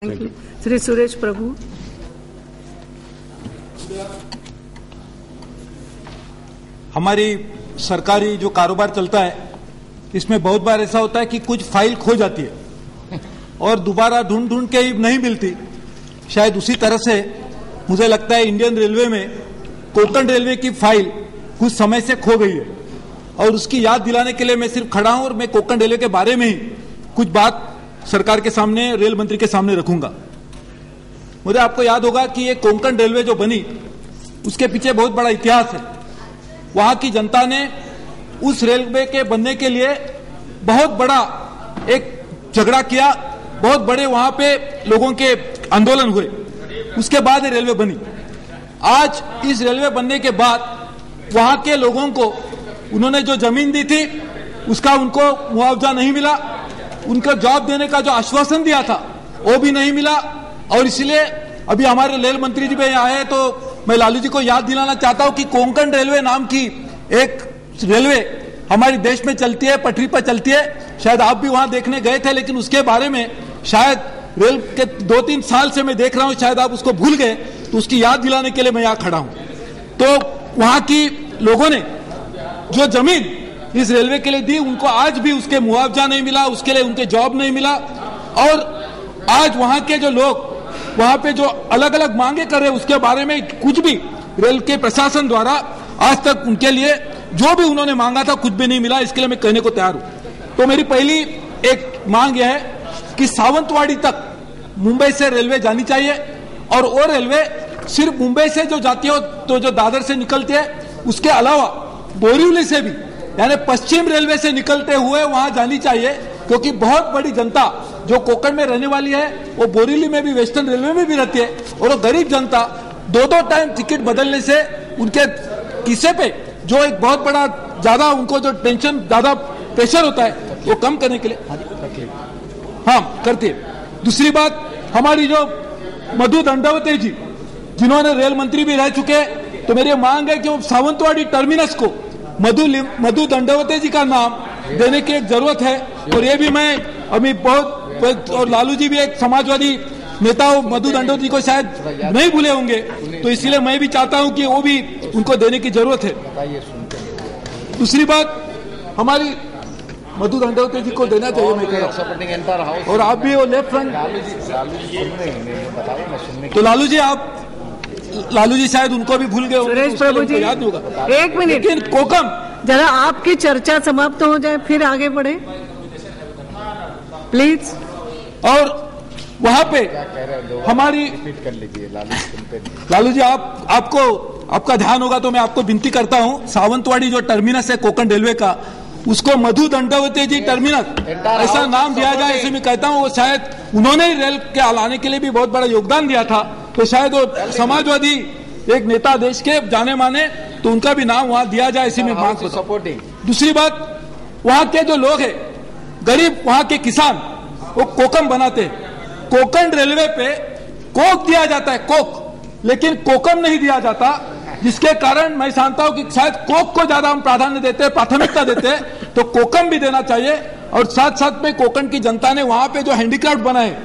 श्री सुरेश प्रभु। हमारी सरकारी जो कारोबार चलता है इसमें बहुत बार ऐसा होता है कि कुछ फाइल खो जाती है और दोबारा ढूंढ ढूंढ के नहीं मिलती। शायद उसी तरह से मुझे लगता है इंडियन रेलवे में कोंकण रेलवे की फाइल कुछ समय से खो गई है और उसकी याद दिलाने के लिए मैं सिर्फ खड़ा हूं और मैं कोंकण रेलवे के बारे में ही कुछ बात सरकार के सामने, रेल मंत्री के सामने रखूंगा। मुझे आपको याद होगा कि ये कोंकण रेलवे जो बनी उसके पीछे बहुत बड़ा इतिहास है। वहां की जनता ने उस रेलवे के बनने के लिए बहुत बड़ा एक झगड़ा किया, बहुत बड़े वहां पे लोगों के आंदोलन हुए, उसके बाद ये रेलवे बनी। आज इस रेलवे बनने के बाद वहां के लोगों को उन्होंने जो जमीन दी थी उसका उनको मुआवजा नहीं मिला, उनको जॉब देने का जो आश्वासन दिया था वो भी नहीं मिला। और इसलिए अभी हमारे रेल मंत्री जी भी यहाँ आए तो मैं लालू जी को याद दिलाना चाहता हूं कि कोंकण रेलवे नाम की एक रेलवे हमारे देश में चलती है, पटरी पर चलती है। शायद आप भी वहां देखने गए थे, लेकिन उसके बारे में शायद रेल के 2-3 साल से मैं देख रहा हूं, शायद आप उसको भूल गए, तो उसकी याद दिलाने के लिए मैं यहाँ खड़ा हूं। तो वहां की लोगों ने जो जमीन इस रेलवे के लिए दी उनको आज भी उसके मुआवजा नहीं मिला, उसके लिए उनके जॉब नहीं मिला। और आज वहां के जो लोग वहां पे जो अलग अलग मांगे कर रहे हैं उसके बारे में कुछ भी रेल के प्रशासन द्वारा आज तक उनके लिए जो भी उन्होंने मांगा था कुछ भी नहीं मिला। इसके लिए मैं कहने को तैयार हूं। तो मेरी पहली एक मांग यह है कि सावंतवाड़ी तक मुंबई से रेलवे जानी चाहिए और वो रेलवे सिर्फ मुंबई से जो जाती है तो जो दादर से निकलती है, उसके अलावा बोरीवली से भी यानी पश्चिम रेलवे से निकलते हुए वहां जानी चाहिए, क्योंकि बहुत बड़ी जनता जो कोंकण में रहने वाली है वो बोरीवली में भी, वेस्टर्न रेलवे में भी रहती है और वो गरीब जनता 2-2 टाइम टिकट बदलने से उनके किस्से पे जो एक बहुत बड़ा ज्यादा उनको जो टेंशन, ज्यादा प्रेशर होता है वो कम करने के लिए हाँ करती है। दूसरी बात, हमारी जो मधु दंडवते जी जिन्होंने रेल मंत्री भी रह चुके, तो मेरी मांग है कि वो सावंतवाड़ी टर्मिनस को मधु दंडवते जी का नाम देने की एक जरूरत है। और ये भी मैं अभी बहुत, और लालू जी भी एक समाजवादी नेता मधु दंडवते जी को शायद नहीं भूले होंगे, तो इसलिए मैं भी चाहता हूं कि वो भी उनको देने की जरूरत है। दूसरी बात, हमारी मधु दंडवते जी को देना चाहिए मैं कह रहा हूं, और आप भी वो लेफ्ट फ्रंट, तो लालू जी शायद उनको भी भूल गए होंगे, सुरेश प्रभु जी याद होगा। 1 मिनट, लेकिन कोकम जरा आपकी चर्चा समाप्त हो जाए फिर आगे बढ़े प्लीज। और वहां पे हमारी कर लीजिए लालू जी, आपका ध्यान होगा तो मैं आपको विनती करता हूं, सावंतवाड़ी जो टर्मिनस है कोंकण रेलवे का, उसको मधु दंडवते जी टर्मिनस ऐसा नाम दिया जाए, ऐसे मैं कहता हूं। वो शायद उन्होंने रेल के लाने के लिए भी बहुत बड़ा योगदान दिया था, तो शायद वो समाजवादी एक नेता देश के जाने माने, तो उनका भी नाम वहां दिया जाए, ऐसी मैं मांग करता हूं। दूसरी बात, वहां के जो लोग हैं गरीब, वहां के किसान, वो कोकम बनाते हैं। कोंकण रेलवे पे कोक दिया जाता है, कोक, लेकिन कोकम नहीं दिया जाता, जिसके कारण मैं जानता हूं कि शायद कोक को ज्यादा हम प्राधान्य देते हैं, प्राथमिकता देते हैं, तो कोकम भी देना चाहिए। और साथ साथ में कोकण की जनता ने वहां पे जो हैंडीक्राफ्ट बनाए,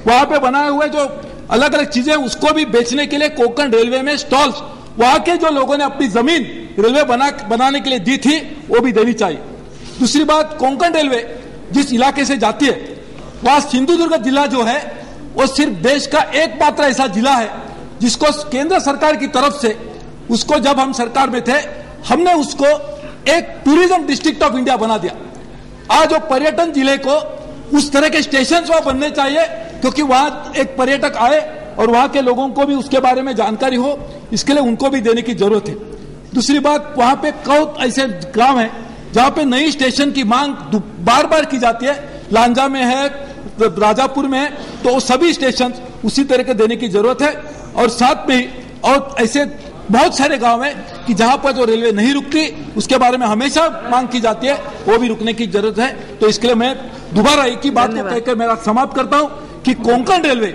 वहां पे बनाए हुए जो अलग अलग चीजें, उसको भी बेचने के लिए कोंकण रेलवे में स्टॉल्स वहां के जो लोगों ने अपनी जमीन रेलवे बनाने के लिए दी थी वो भी देनी चाहिए। दूसरी बात, कोंकण रेलवे जिस इलाके से जाती है वहां सिंधुदुर्ग जिला जो है वो सिर्फ देश का एकमात्र ऐसा जिला है जिसको केंद्र सरकार की तरफ से, उसको जब हम सरकार में थे हमने उसको एक टूरिज्म डिस्ट्रिक्ट ऑफ इंडिया बना दिया। आज वो पर्यटन जिले को उस तरह के स्टेशन वहां बनने चाहिए, क्योंकि वहां एक पर्यटक आए और वहां के लोगों को भी उसके बारे में जानकारी हो, इसके लिए उनको भी देने की जरूरत है। दूसरी बात, वहां पे बहुत ऐसे गांव हैं जहां पे नई स्टेशन की मांग बार बार की जाती है, लांजा में है, राजापुर में है, तो सभी स्टेशन उसी तरह के देने की जरूरत है। और साथ में और ऐसे बहुत सारे गांव हैं कि जहां पर जो रेलवे नहीं रुकती, उसके बारे में हमेशा मांग की जाती है, वो भी रुकने की जरूरत है। तो इसके लिए मैं दोबारा एक ही बात को कहकर मेरा समाप्त करता हूं कि कोंकण रेलवे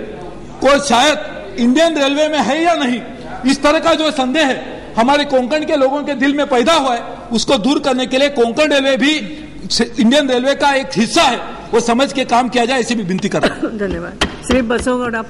को शायद इंडियन रेलवे में है या नहीं, इस तरह का जो संदेह है हमारे कोंकण के लोगों के दिल में पैदा हुआ है, उसको दूर करने के लिए कोंकण रेलवे भी इंडियन रेलवे का एक हिस्सा है, वो समझ के काम किया जाए, ऐसी भी विनती कर रहा हूं। धन्यवाद। श्री बसोगौड़ा।